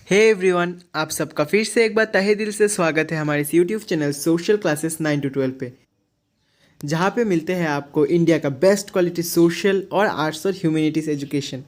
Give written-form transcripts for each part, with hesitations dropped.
Hey everyone, आप सबका फिर से एक बार तहे दिल से स्वागत है हमारे इस YouTube channel social classes 9 to 12 पे, जहाँ पे मिलते हैं आपको इंडिया का बेस्ट क्वालिटी सोशल और आर्ट्स और ह्यूमैनिटीज़ एजुकेशन।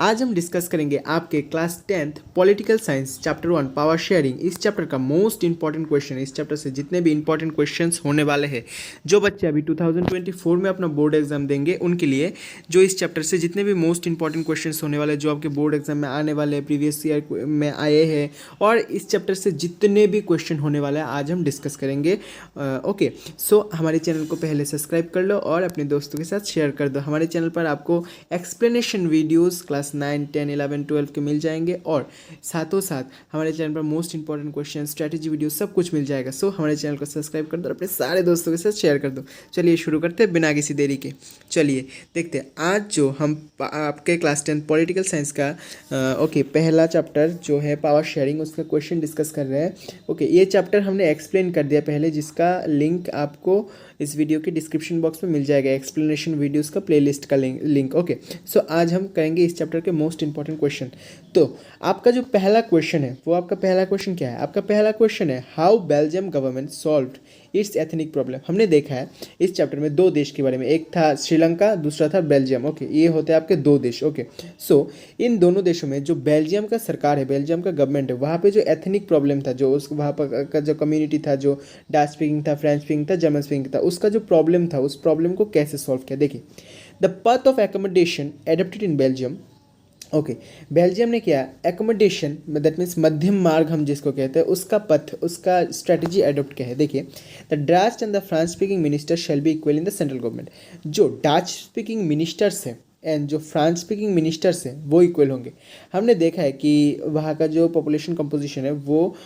आज हम डिस्कस करेंगे आपके class 10th political science chapter 1 power sharing. इस चैप्टर का मोस्ट इंपॉर्टेंट क्वेश्चन, इस चैप्टर से जितने भी इंपॉर्टेंट क्वेश्चंस होने वाले हैं, जो बच्चे अभी 2024 में अपना बोर्ड एग्जाम देंगे उनके लिए, जो इस चैप्टर से जितने भी मोस्ट इंपॉर्टेंट क्वेश्चंस होने वाले हैं, जो आपके बोर्ड एग्जाम में आने वाले हैं, प्रीवियस ईयर में आए हैं, और इस चैप्टर से जितने भी क्वेश्चन होने वाले हैं आज हम डिस्कस करेंगे। ओके, सो हमारे चैनल को पहले सब्सक्राइब कर लो और अपने दोस्तों के साथ शेयर कर दो। हमारे चैनल पर आपको एक्सप्लेनेशन वीडियोस क्लास 9, 10, 11, 12 के मिल जाएंगे, और साथों साथ हमारे चैनल पर most important question, strategy video सब कुछ मिल जाएगा। सो हमारे चैनल को सब्सक्राइब कर दो और अपने सारे दोस्तों के साथ शेयर कर दो। चलिए शुरू करते हैं बिना किसी देरी के। चलिए देखते हैं आज जो हम आपके क्लास 10 पॉलिटिकल साइंस का पहला चैप्टर जो है पावर शेयरिंग, उसका क्वेश्चन डिस्कस कर रहे हैं। ओके, ये चैप्टर हमने एक्सप्लेन कर दिया पहले, जिसका लिंक आपको इस वीडियो के डिस्क्रिप्शन बॉक्स में मिल जाएगा, एक्सप्लेनेशन वीडियोस का प्लेलिस्ट का लिंक। ओके, सो आज हम करेंगे इस चैप्टर के मोस्ट इंपॉर्टेंट क्वेश्चन। तो आपका जो पहला क्वेश्चन है, वो आपका पहला क्वेश्चन क्या है? आपका पहला क्वेश्चन है how Belgium government solved it's ethnic problem. हमने देखा है इस चैप्टर में दो देश के बारे में, एक था श्रीलंका, दूसरा था बेल्जियम। ओके, ये होते हैं आपके दो देश। ओके, सो इन दोनों देशों में जो बेल्जियम का सरकार है, बेल्जियम का गवर्नमेंट है, वहाँ पे जो एथनिक प्रॉब्लम था, जो उस वहाँ पर का जो कम्युनिटी था, जो डच स्पीकिंग था, फ्रेंच स्पीकिंग था, जर्मन स्पीकिंग था, उसका जो प्रॉब्लम था, उस प्रॉब्लम को कैसे सॉल्व किया। देखिए, the path of accommodation adapted in Belgium. Okay, Belgium ने क्या एकोमोडेशन, दैट मीन्स मध्यम मार्ग हम जिसको कहते हैं, उसका पथ, उसका स्ट्रेटजी एडोप्ट किया है। देखिए, the Dutch and the France speaking minister shall be equal in the central government. जो डच स्पीकिंग मिनिस्टर्स हैं एंड जो फ्रांस स्पीकिंग मिनिस्टर्स हैं वो इक्वल होंगे। हमने देखा है कि वहाँ का जो पॉपुलेशन कंपोजिशन है वो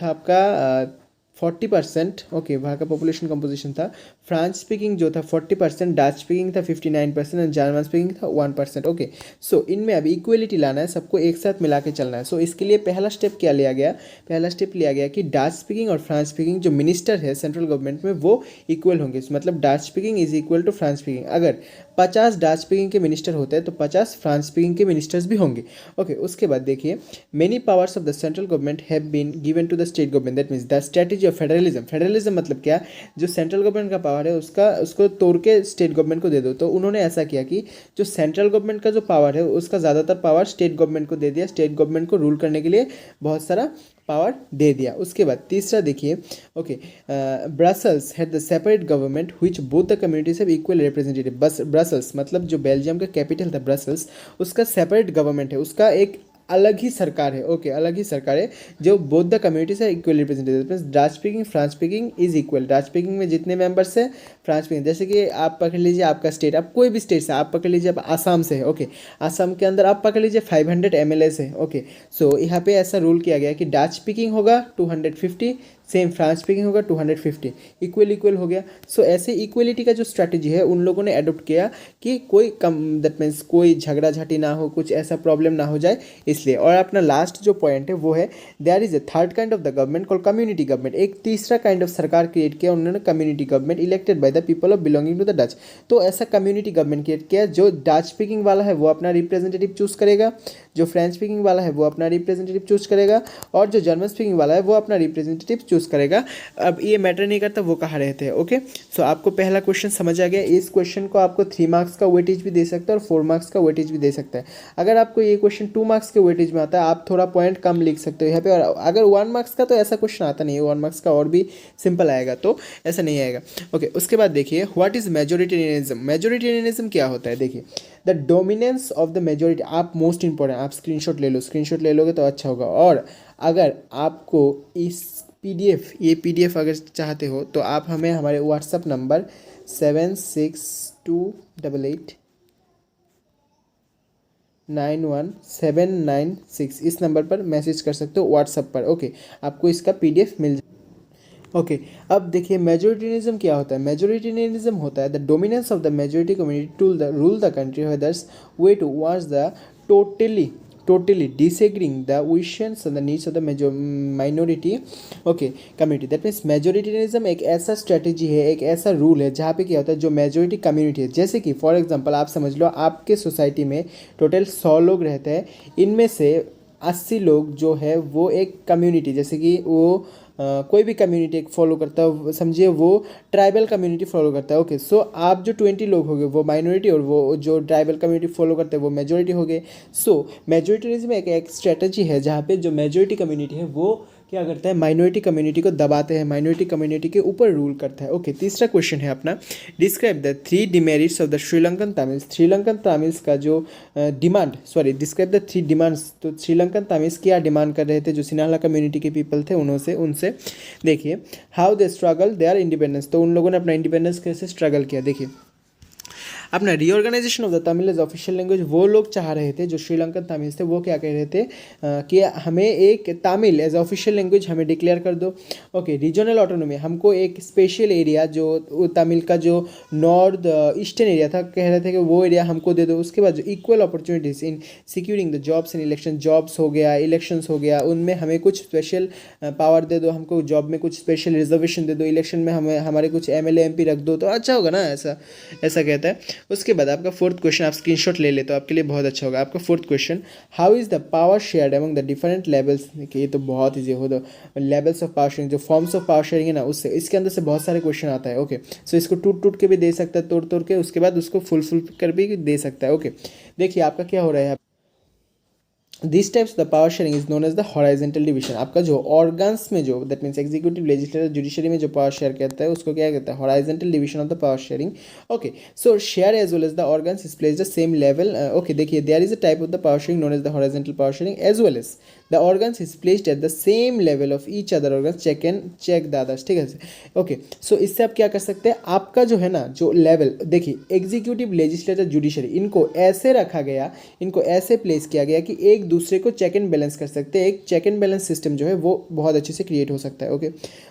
था आपका 40%। ओके, वहाँ का पॉपुलेशन कंपोजिशन था। फ्रांस स्पीकिंग जो था 40%, डच स्पीकिंग था 59% एंड जर्मन स्पीकिंग था 1%। ओके, सो इनमें अभी इक्वलिटी लाना है, सबको एक साथ मिला के चलना है। सो इसके लिए पहला स्टेप क्या लिया गया? पहला स्टेप लिया गया कि डच स्पीकिंग और फ्रांस स्पीकिंग जो मिनिस्टर है सेंट्रल गवर्नमेंट में, वो इक्वल होंगे। मतलब Dutch speaking is equal to France speaking. अगर 50 डच स्पीकिंग के मिनिस्टर होते हैं तो 50 फ्रांस स्पीकिंग के मिनिस्टर्स भी होंगे। ओके, उसके बाद देखिए, many powers of the central government have been given to the state government. That means the strategy of federalism. Federalism मतलब क्या? जो सेंट्रल गवर्नमेंट का पावर है उसको तोड़ के स्टेट गवर्नमेंट को दे दो। तो उन्होंने ऐसा किया कि जो सेंट्रल गवर्नमेंट का जो पावर है उसका ज़्यादातर पावर स्टेट गवर्नमेंट को दे दिया, स्टेट गवर्नमेंट को रूल करने के लिए बहुत सारा पावर दे दिया। उसके बाद तीसरा देखिए, okay, Brussels had the separate government which both the communities have equal representative. बस ब्रसल्स मतलब जो बेल्जियम का कैपिटल था ब्रसल्स, उसका सेपरेट गवर्नमेंट है, उसका एक अलग ही सरकार है। ओके, अलग ही सरकार है जो बोथ द कम्युनिटीज है equal representative. Dutch speaking France speaking is equal. Dutch speaking में जितने मेंबर्स है, फ्रांस स्पीकिंग, जैसे कि आप पकड़ लीजिए आपका स्टेट, आप कोई भी स्टेट से, आप पकड़ लीजिए आप आसाम से है। ओके, आसाम के अंदर आप पकड़ लीजिए 500 MLA है। ओके, सो यहाँ पे ऐसा रूल किया गया कि डच स्पीकिंग होगा 250, सेम फ्रांस स्पीकिंग होगा 250, इक्वल हो गया। सो ऐसे इक्वलिटी का जो स्ट्रैटेजी है उन लोगों ने अडोप्ट किया कि कोई कम, दैट मीन्स कोई झगड़ा झाटी ना हो, कुछ ऐसा प्रॉब्लम ना हो जाए, इसलिए। और अपना लास्ट जो पॉइंट है वो है there is a third kind of the government called community government. एक तीसरा काइंड ऑफ सरकार क्रिएट किया उन्होंने, community government, elected by the people of belonging to the Dutch. तो ऐसा कम्युनिटी गवर्नमेंट क्रिएट किया, जो डच स्पीकिंग वाला है वो अपना रिप्रेजेंटेटिव चूज करेगा, जो फ्रेंच स्पीकिंग वाला है वो अपना रिप्रेजेंटेटिव चूज करेगा, और जो जर्मन स्पीकिंग वाला है वो अपना रिप्रेजेंटेटिव चूज करेगा। अब ये मैटर नहीं करता वो कहाँ रहते हैं। ओके, सो आपको पहला क्वेश्चन समझ आ गया। इस क्वेश्चन को आपको 3 मार्क्स का वेटेज भी दे सकता है और 4 मार्क्स का वेटेज भी दे सकता है। अगर आपको ये क्वेश्चन 2 मार्क्स के वेटेज में आता है, आप थोड़ा पॉइंट कम लिख सकते हो यहाँ पे। और अगर 1 मार्क्स का, तो ऐसा क्वेश्चन आता नहीं है, 1 मार्क्स का और भी सिंपल आएगा, तो ऐसा नहीं आएगा। ओके, उसके बाद देखिए, व्हाट इज मेजोरिटेरियनिज्म। मेजोरिटेरियनिज्म क्या होता है? देखिए, the dominance of the majority. आप मोस्ट इंपॉर्टेंट, आप स्क्रीनशॉट ले लो, स्क्रीनशॉट ले लोगे तो अच्छा होगा। और अगर आपको इस ये PDF अगर चाहते हो तो आप हमें हमारे व्हाट्सअप नंबर 7628919796 इस नंबर पर मैसेज कर सकते हो व्हाट्सअप पर। ओके, आपको इसका PDF मिल जाए। ओके, अब देखिए मेजोरिटेरियनिज्म क्या होता है। मेजोरिटेरियनिज्म होता है the dominance of the majority community to rule the country, others way towards the totally disagreeing the visions and the needs of the minority, okay, community। That means majoritarianism एक ऐसा strategy है, एक ऐसा rule है जहाँ पे क्या होता है, जो मेजोरिटी कम्युनिटी है, जैसे कि फॉर एग्जांपल आप समझ लो आपके सोसाइटी में टोटल 100 लोग रहते हैं, इनमें से 80 लोग जो है वो एक कम्युनिटी, जैसे कि वो कोई भी कम्युनिटी एक फॉलो करता है, समझिए वो ट्राइबल कम्युनिटी फॉलो करता है। ओके, सो आप जो 20 लोग हो गए वो माइनॉरिटी, और वो जो ट्राइबल कम्युनिटी फॉलो करते हैं वो मेजोरिटी हो गए। सो मेजोरिटरिज्म एक स्ट्रेटजी है जहाँ पे जो मेजोरिटी कम्युनिटी है वो क्या करता है, माइनॉरिटी कम्युनिटी को दबाते हैं, माइनॉरिटी कम्युनिटी के ऊपर रूल करता है। ओके, तीसरा क्वेश्चन है अपना, describe the 3 demerits of the Sri Lankan Tamils. Sri Lankan Tamils का जो डिस्क्राइब द 3 डिमांड्स। तो श्रीलंकन तमिल्स क्या डिमांड कर रहे थे जो सिन्हाला कम्युनिटी के पीपल थे उनसे देखिए, how they struggle their independence. तो उन लोगों ने अपना इंडिपेंडेंस कैसे स्ट्रगल किया, देखिए अपना reorganisation of the Tamil as official language. वो लोग चाह रहे थे, जो श्रीलंकन तमिल्स थे वो क्या कह रहे थे कि हमें एक तमिल एज ऑफिशियल लैंग्वेज हमें डिक्लेयर कर दो। ओके, रीजनल ऑटोनॉमी, हमको एक स्पेशल एरिया जो तमिल का जो नॉर्थ ईस्टर्न एरिया था, कह रहे थे कि वो एरिया हमको दे दो। उसके बाद जो equal opportunities in securing the jobs in election, jobs हो गया, इलेक्शंस हो गया, उनमें हमें कुछ स्पेशल पावर दे दो, हमको जॉब में कुछ स्पेशल रिजर्वेशन दे दो, इलेक्शन में हमें हमारे कुछ एमएलए एमपी रख दो तो अच्छा होगा ना, ऐसा ऐसा कहता है। उसके बाद आपका फोर्थ क्वेश्चन, आप स्क्रीनशॉट ले ले तो आपके लिए बहुत अच्छा होगा। आपका fourth question, how is the power shared among the different levels. देखिए ये तो बहुत ईजी हो, the levels of power sharing, जो फॉर्म्स ऑफ पावर शेयरिंग है ना, उससे इसके अंदर से बहुत सारे क्वेश्चन आता है। ओके, सो इसको टूट टूट के भी दे सकता है, तोड़ तोड़ के, उसके बाद उसको फुल कर भी दे सकता है। ओके, देखिए आपका क्या हो रहा है, this types the power sharing is known as the horizontal division. आपका जो ऑर्गन्स में जो that means executive, legislative, judiciary में जो पावर शेयर कहता है उसको क्या कहता है, horizontal division of the power sharing. Okay, so share as well as the organs is place the same level. Okay, देखिए there is a type of the power sharing known as the horizontal power sharing as well as the organs is placed at the same level of each other organs, check the others. ठीक है, okay, सो इससे आप क्या कर सकते हैं, आपका जो है ना जो लेवल, देखिए एग्जीक्यूटिव, लेजिस्लेटिव, जुडिशरी, इनको ऐसे रखा गया, इनको ऐसे प्लेस किया गया कि एक दूसरे को चेक एंड बैलेंस कर सकते हैं। एक चेक एंड बैलेंस सिस्टम जो है वो बहुत अच्छे से क्रिएट हो सकता है। ओके,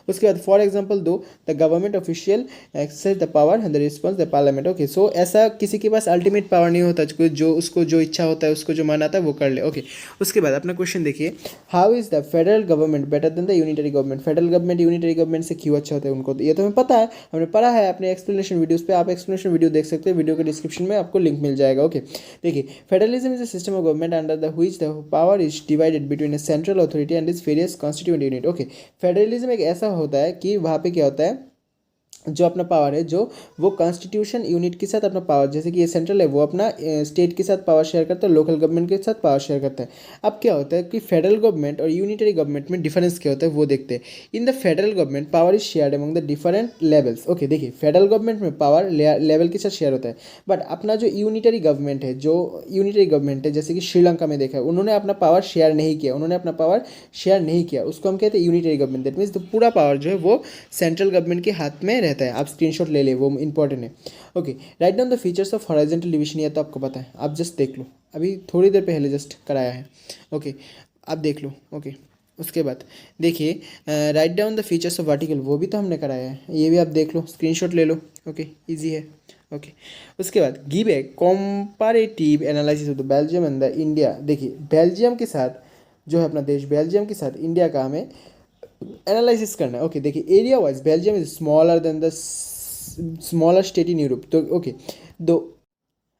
उसके बाद फॉर एग्जांपल दो, the government official exercise the power and the response the parliament. Okay, so ऐसा किसी के पास अल्टीमेट पावर नहीं होता, जो उसको जो इच्छा होता है, उसको जो मन आता है वो कर ले। ओके, उसके बाद अपना क्वेश्चन देखिए, how is the federal government better than the unitary government. Federal government unitary government से क्यों अच्छा होता है उनको, तो ये तो हमें पता है, हमने पढ़ा है अपने एक्सप्लेनेशन वीडियोस पे। आप एक्सप्लेनेशन वीडियो देख सकते हैं, वीडियो के डिस्क्रिप्शन में आपको लिंक मिल जाएगा। ओके, देखिए federalism is a system of government under the which the power is divided between a central authority and is various constituent unit. Okay, federalism एक ऐसा होता है कि वहाँ पे क्या होता है, जो अपना पावर है जो वो कॉन्स्टिट्यूशन यूनिट के साथ अपना पावर, जैसे कि ये सेंट्रल है वो अपना स्टेट के साथ पावर शेयर करता है, लोकल गवर्नमेंट के साथ पावर शेयर करता है। अब क्या होता है कि फेडरल गवर्नमेंट और यूनिटरी गवर्नमेंट में डिफरेंस क्या होता है वो देखते हैं। In the federal government power is shared among the different levels. Okay, देखिए फेडरल गवर्नमेंट में पावर लेवल के साथ शेयर होता है, बट अपना जो यूनिटरी गवर्नमेंट है, जैसे कि श्रीलंका में देखा है, उन्होंने अपना पावर शेयर नहीं किया, उसको हम कहते हैं यूनिटरी गवर्नमेंट। दैट मीन्स तो पूरा पावर जो है वो सेंट्रल गवर्नमेंट के हाथ में रहता है। आप स्क्रीनशॉट ले ले, वो इंपॉर्टेंट है। Okay, write down the features of horizontal division, ये तो आपको पता है, आप जस्ट देख लो, अभी थोड़ी देर पहले जस्ट कराया है। ओके, आप देख लो। ओके, उसके बाद देखिए write down the features of vertical, वो भी तो हमने कराया है, ये भी आप देख लो, स्क्रीनशॉट ले लो। ओके, इजी है। ओके, उसके बाद give a comparative analysis of the Belgium and the India. देखिए बेल्जियम के साथ जो है अपना देश, बेल्जियम के साथ इंडिया का हमें एनालिसिस करना है। ओके, देखिए area wise Belgium is smaller than the smaller state in Europe. तो ओके, दो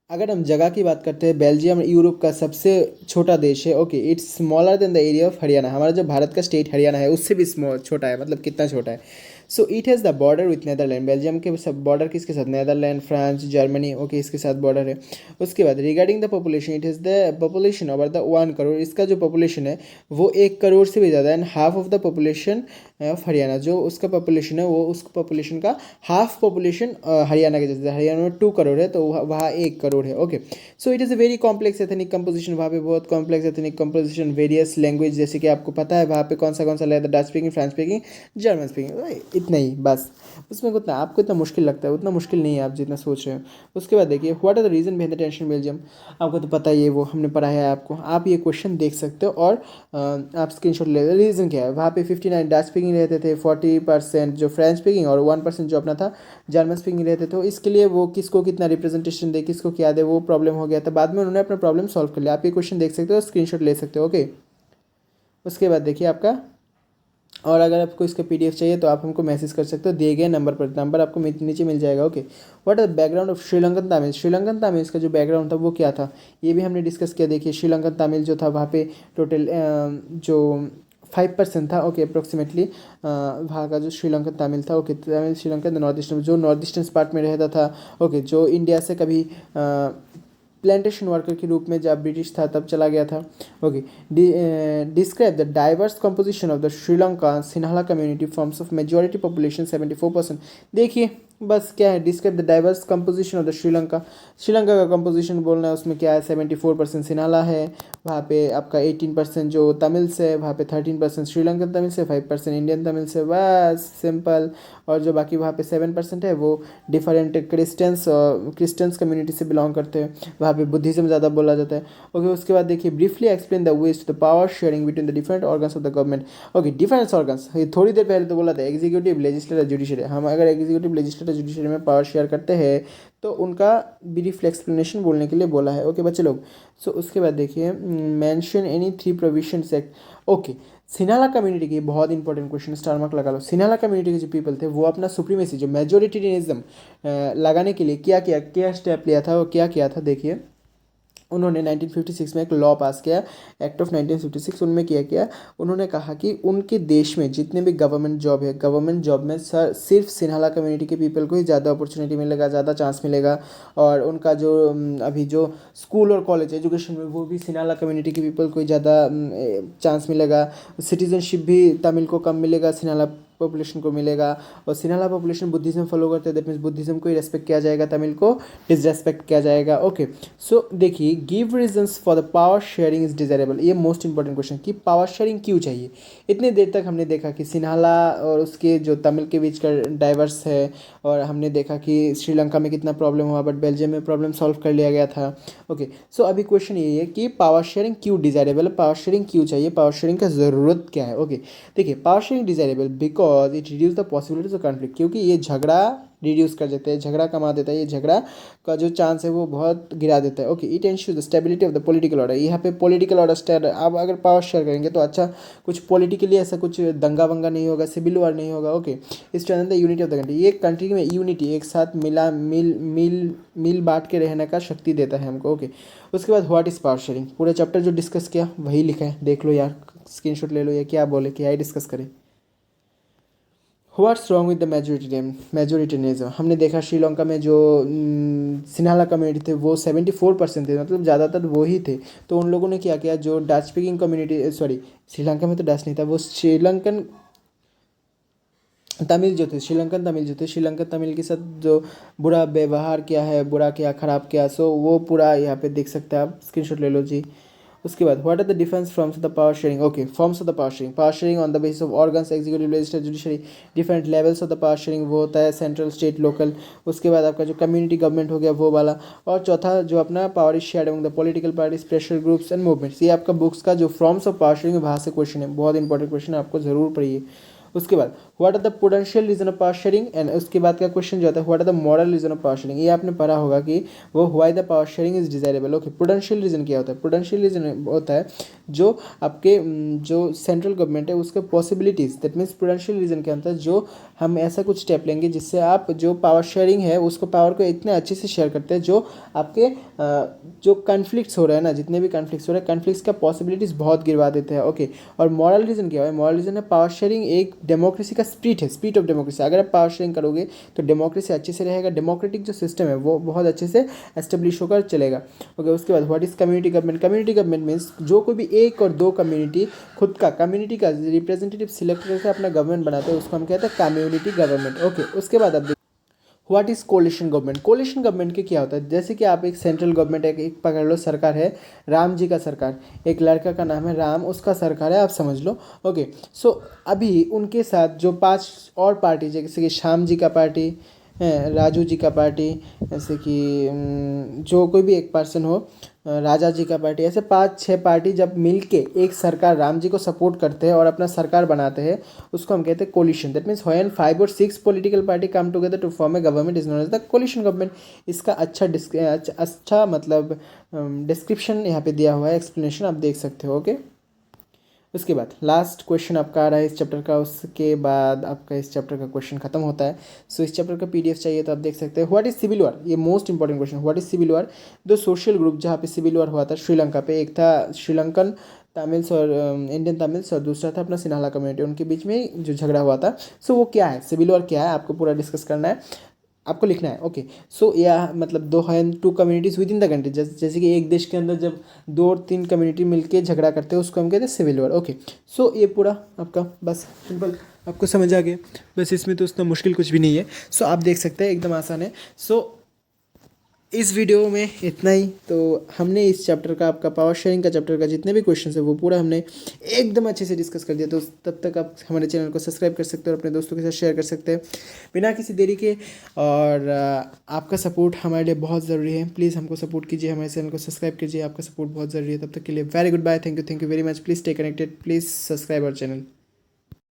अगर हम जगह की बात करते हैं, बेल्जियम यूरोप का सबसे छोटा देश है। Okay, it's smaller than the area of Haryana. हमारा जो भारत का स्टेट हरियाणा है उससे भी छोटा है, मतलब कितना छोटा है। So it has the border with Netherland. Belgium के सब बॉर्डर किसके साथ, नेदरलैंड, फ्रांस, जर्मनी। ओके, इसके साथ बॉर्डर है। उसके बाद regarding the population, it is the population over the 1 crore. इसका जो पॉपुलेशन है वो 1 करोड़ से भी ज़्यादा है, and half of the population of Haryana, जो उसका पॉपुलेशन है वो उस पॉपुलेशन का हाफ पॉपुलेशन हरियाणा के जैसे। हरियाणा में 2 करोड़ है तो वहाँ 1 करोड़ है। Okay, so it is a very complex ethnic composition. वहाँ पे बहुत complex ethnic composition, various language, जैसे कि आपको पता है वहाँ पे कौन सा लेता है, Dutch speaking, French speaking, German speaking, इतना ही बस। उसमें उतना आपको इतना मुश्किल लगता है, उतना मुश्किल नहीं है आप जितना सोच रहे हो। उसके बाद देखिए what are the reason behind the tension Belgium. आपको तो पता ही है, वो हमने पढ़ाया है आपको, आप ये क्वेश्चन देख सकते हो और आप स्क्रीनशॉट ले। रीज़न क्या है, वहाँ पे 59 डच स्पीकिंग रहते थे, 40% जो फ्रेंच स्पीकिंग और 1% जो अपना था जर्मन स्पीकिंग रहते थे। इसके लिए वो किसको कितना रिप्रेजेंटेशन दे, किसको क्या दे, वो प्रॉब्लम हो गया था। बाद में उन्होंने अपना प्रॉब्लम सॉल्व कर लिया। आप ये क्वेश्चन देख सकते हो, स्क्रीनशॉट ले सकते हो। ओके, उसके बाद देखिए आपका और अगर आपको इसका पीडीएफ चाहिए तो आप हमको मैसेज कर सकते हो दिए गए नंबर पर। नंबर आपको नीचे मिल जाएगा। Okay, what are background of Sri Lankan Tamil. Sri Lankan Tamil इसका जो बैकग्राउंड था वो क्या था, ये भी हमने डिस्कस किया। देखिए श्रीलंकन तमिल जो था वहाँ पे टोटल जो 5% था। ओके, अप्रोक्सीमेटली वहाँ का जो श्रीलंकन तमिल था। Okay, Tamil Sri Lankan north eastern, जो नॉर्थ ईस्टर्न पार्ट में रहता था। ओके, जो इंडिया से कभी प्लांटेशन वर्कर के रूप में जब ब्रिटिश था तब चला गया था। Okay, describe the diverse composition of the Sri Lanka Sinhala community forms of majority population 74%। देखिए बस क्या है, describe the diverse composition of the Sri Lanka. Sri Lanka का कंपोजिशन बोलना है, उसमें क्या है, 74% सिन्हाला है, वहाँ पे आपका 18% जो तमिल से, वहाँ पे 13% श्रीलंकन तमिल से, 5% इंडियन तमिल से, बस सिंपल। और जो बाकी वहाँ पे 7% है वो डिफरेंट क्रिश्चियंस कम्युनिटी से बिलोंग करते हैं, वहाँ पे बुद्धिज़्म ज़्यादा बोला जाता है। ओके, उसके बाद देखिए briefly explain the ways to the power sharing between the different organs of the government. Okay, different organs, ये थोड़ी देर पहले तो बोला था एग्जीक्यूटिव, लेजिस्लेटिव, जुडिशरी। हम अगर एग्जीक्यूटिव, लेजिस्लेटिव, जुडिशरी में पावर शेयर करते हैं तो उनका ब्रीफ एक्सप्लेनेशन बोलने के लिए बोला है। ओके बच्चे लोग, सो उसके बाद देखिए mention any 3 provisions act. Okay, Sinhala community की बहुत इंपॉर्टेंट क्वेश्चन, स्टार मार्क लगा लो। सिन्हाला कम्युनिटी के जो पीपल थे वो अपना सुप्रीमेसी, जो मेजोरिटेरियनिज्म लगाने के लिए क्या स्टेप लिया था, वो क्या किया था। देखिए उन्होंने 1956 में एक लॉ पास किया, एक्ट ऑफ 1956। उनमें क्या किया, उन्होंने कहा कि उनके देश में जितने भी गवर्नमेंट जॉब है, गवर्नमेंट जॉब में सिर्फ सिन्हाला कम्युनिटी के पीपल को ही ज़्यादा अपॉर्चुनिटी मिलेगा, ज़्यादा चांस मिलेगा। और उनका जो अभी जो स्कूल और कॉलेज एजुकेशन में वो भी सिन्हाला कम्युनिटी के पीपल को ही ज़्यादा चांस मिलेगा। सिटीजनशिप भी तमिल को कम मिलेगा, सिन्हाला पॉपुलेशन को मिलेगा। और सिन्हाला पॉपुलेशन बुद्धिज़्म फॉलो करते हैं, दैट मीन्स बुद्धिज़्म को ही रेस्पेक्ट किया जाएगा, तमिल को डिसरेस्पेक्ट किया जाएगा। ओके, सो देखिए give reasons for the power sharing is desirable. ये मोस्ट इंपॉर्टेंट क्वेश्चन कि पावर शेयरिंग क्यों चाहिए। इतनी देर तक हमने देखा कि सिन्हाला और उसके जो तमिल के बीच का डाइवर्स है, और हमने देखा कि श्रीलंका में कितना प्रॉब्लम हुआ, बट बेल्जियम में प्रॉब्लम सॉल्व कर लिया गया था। ओके, सो अभी क्वेश्चन ये है कि पावर शेयरिंग क्यों डिजायरेबल है, पावर शेयरिंग क्यों चाहिए, पावर शेयरिंग का ज़रूरत क्या है। ओके, देखिए power sharing desirable because it reduce the possibilities of conflict, क्योंकि ये झगड़ा रिड्यूस कर देते हैं, झगड़ा कमा देता है, ये झगड़ा का जो चांस है वो बहुत गिरा देता है। Okay, it ensures the stability of the political order. यहाँ पे पॉलिटिकल ऑर्डर स्टेट, आप अगर पावर शेयर करेंगे तो अच्छा कुछ पॉलिटिकली ऐसा कुछ दंगा वंगा नहीं होगा, सिविल वॉर नहीं होगा। Okay, strengthen the unity of the country, ये कंट्री में यूनिटी, एक साथ मिल बांट के रहने का शक्ति देता है हमको। ओके, उसके बाद व्हाट इज पावर शेयरिंग, पूरे चैप्टर जो डिस्कस किया वही लिखा है, देख लो यार, स्क्रीनशॉट ले लो, या क्या बोले क्या ही डिस्कस करें। What's wrong with the majoritarianism. हमने देखा श्रीलंका में जो सिन्हाला कम्युनिटी थे वो 74% थे, मतलब ज़्यादातर वो ही थे। तो उन लोगों ने क्या किया, जो Dutch speaking community, sorry Sri Lanka में तो डच नहीं था, वो श्रीलंकन तमिल जो थे, श्रीलंकन तमिल के साथ जो बुरा व्यवहार किया है, बुरा किया, ख़राब किया, सो वो पूरा यहाँ पे देख सकते हैं आप, स्क्रीनशॉट ले लो जी। उसके बाद what are the difference forms of the power sharing. Okay, forms of the power sharing on the basis of organs, executive, legislative, judiciary, different levels of the power sharing, वो होता है सेंट्रल, स्टेट, लोकल। उसके बाद आपका जो community government हो गया वो वाला। और चौथा जो अपना power is shared among the political parties, pressure groups and movements. ये आपका बुक्स का जो फॉर्म्स ऑफ पावर शेयरिंग है वहाँ से क्वेश्चन है, बहुत इंपॉर्टेंट क्वेश्चन है, आपको जरूर पढ़िए। उसके बाद what are the potential reason of power sharing, and उसके बाद का क्वेश्चन जो आता है what are the moral reason of power sharing. ये आपने पढ़ा होगा कि वो why the power sharing is desirable. Okay, potential reason क्या होता है, पोटेंशियल रीजन होता है जो आपके जो सेंट्रल गवर्नमेंट है उसके possibilities, that means potential reason क्या होता है, जो हम ऐसा कुछ स्टेप लेंगे जिससे आप जो पावर शेयरिंग है उसको, पावर को इतने अच्छे से शेयर करते हैं जो आपके जो कन्फ्लिक्ट्स हो रहे हैं ना, जितने भी कन्फ्लिक्ट्स हो रहे हैं, कन्फ्लिक्ट्स का पॉसिबिलिटीज़ बहुत गिरवा देते हैं। ओके, और मॉरल रीजन क्या है, मॉरल रीजन है पावर शेयरिंग एक डेमोक्रेसी का स्पिरिट है, स्पिरिट ऑफ डेमोक्रेसी। अगर आप पावर शेयरिंग करोगे तो डेमोक्रेसी अच्छे से रहेगा, डेमोक्रेटिक जो सिस्टम है वो बहुत अच्छे से एस्टेब्लिश होकर चलेगा। ओके, उसके बाद what is community government. Community government means जो कोई भी एक और दो कम्युनिटी खुद का कम्युनिटी का रिप्रेजेंटेटिव सिलेक्ट करके अपना गवर्नमेंट बनाते हैं, उसको हम कहते हैं कम्युनिटी गवर्नमेंट। ओके, उसके बाद अब what is coalition government. Coalition government के क्या होता है, जैसे कि आप एक सेंट्रल गवर्नमेंट, एक पकड़ लो सरकार है, राम जी का सरकार, एक लड़का का नाम है राम, उसका सरकार है, आप समझ लो। ओके, सो अभी उनके साथ जो 5 और पार्टी, जैसे कि श्याम जी का पार्टी, राजू जी का पार्टी, जैसे कि जो कोई भी एक पर्सन हो, राजा जी का पार्टी, ऐसे 5-6 पार्टी जब मिलके एक सरकार राम जी को सपोर्ट करते हैं और अपना सरकार बनाते हैं, उसको हम कहते हैं कोलिशन। दैट मीन्स व्हेन 5 और 6 political party come together to form a government is known as the coalition government. इसका अच्छा मतलब डिस्क्रिप्शन यहाँ पे दिया हुआ है, एक्सप्लेनेशन आप देख सकते हो। ओके, उसके बाद लास्ट क्वेश्चन आपका आ रहा है इस चैप्टर का, उसके बाद आपका इस चैप्टर का क्वेश्चन खत्म होता है। सो इस चैप्टर का पीडीएफ चाहिए तो आप देख सकते हैं। व्हाट इज सिविल वॉर, ये most important question. What is civil war, दो सोशल ग्रुप जहाँ पे सिविल वॉर हुआ था श्रीलंका पे, एक था श्रीलंकन तमिल्स और इंडियन तमिल्स, और दूसरा था अपना सिन्हाला कम्युनिटी, उनके बीच में जो झगड़ा हुआ था। सो वो क्या है, सिविल वॉर क्या है, आपको पूरा डिस्कस करना है, आपको लिखना है। ओके, सो या मतलब दो है, two communities within the country, जैसे कि एक देश के अंदर जब दो और तीन कम्युनिटी मिलके झगड़ा करते हैं उसको हम कहते हैं सिविल वॉर। ओके, सो ये पूरा आपका बस सिंपल आपको समझ आ गया, बस इसमें तो उतना मुश्किल कुछ भी नहीं है। सो आप देख सकते हैं एकदम आसान है। सो इस वीडियो में इतना ही। तो हमने इस चैप्टर का, आपका पावर शेयरिंग का चैप्टर का जितने भी क्वेश्चन है वो पूरा हमने एकदम अच्छे से डिस्कस कर दिया। तो तब तक आप हमारे चैनल को सब्सक्राइब कर सकते हो और अपने दोस्तों के साथ शेयर कर सकते हैं बिना किसी देरी के। और आपका सपोर्ट हमारे लिए बहुत ज़रूरी है, प्लीज़ हमको सपोर्ट कीजिए, हमारे चैनल को सब्सक्राइब कीजिए, आपका सपोर्ट बहुत ज़रूरी है। तब तक के लिए very good bye, thank you very much, please stay connected, please subscribe our channel.